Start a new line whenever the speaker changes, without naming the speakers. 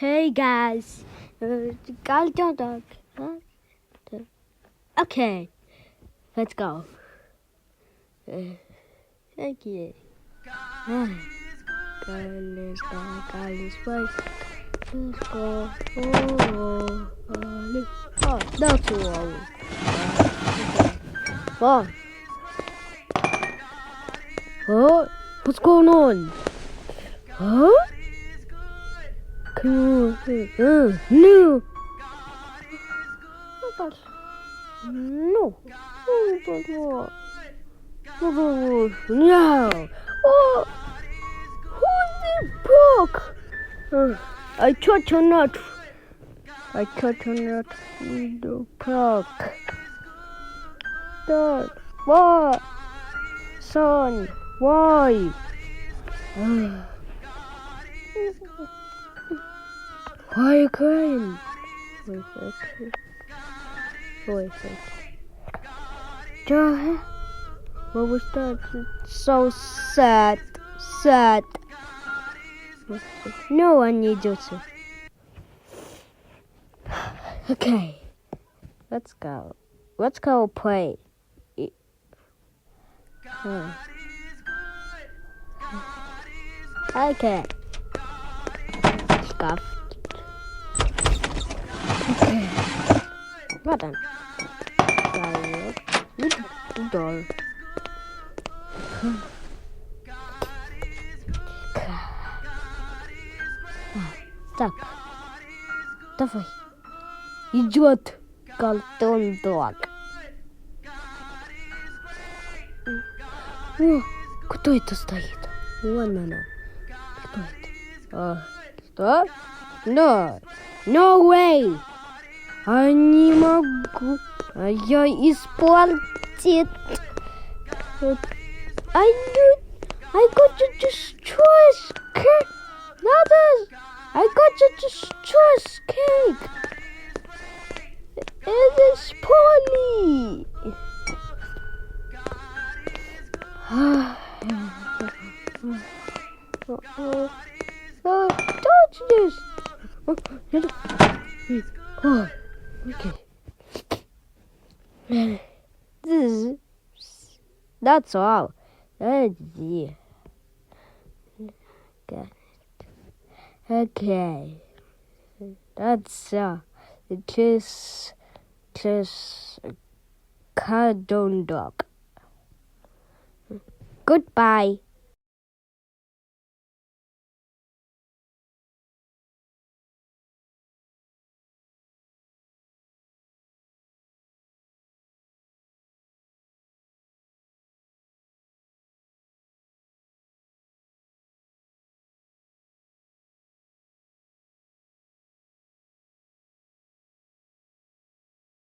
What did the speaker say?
Hey guys, Galton dog. Okay, let's go. Thank you. Let's go. Oh, that's all. Oh. Oh, what's going on? Huh? No. No. But what? No. Oh, who's the book? I thought you're not. In the park. Dad, what? Son, why? Why are you crying? Wait a second. Joe, what was that? So sad. No one needs you to. Okay, let's go. Let's go play. Okay. Scuffed. Okay. Well done. Door. Так. Давай. Идет Galton dog. О, кто это стоит? Вон она. Кто это? Что? No way! Не могу. Я испортит. I got to destroy cake. I got to destroy cake. It is poorly. Touch this. Oh, okay. That's all. Okay. That's just Galton dog. Goodbye.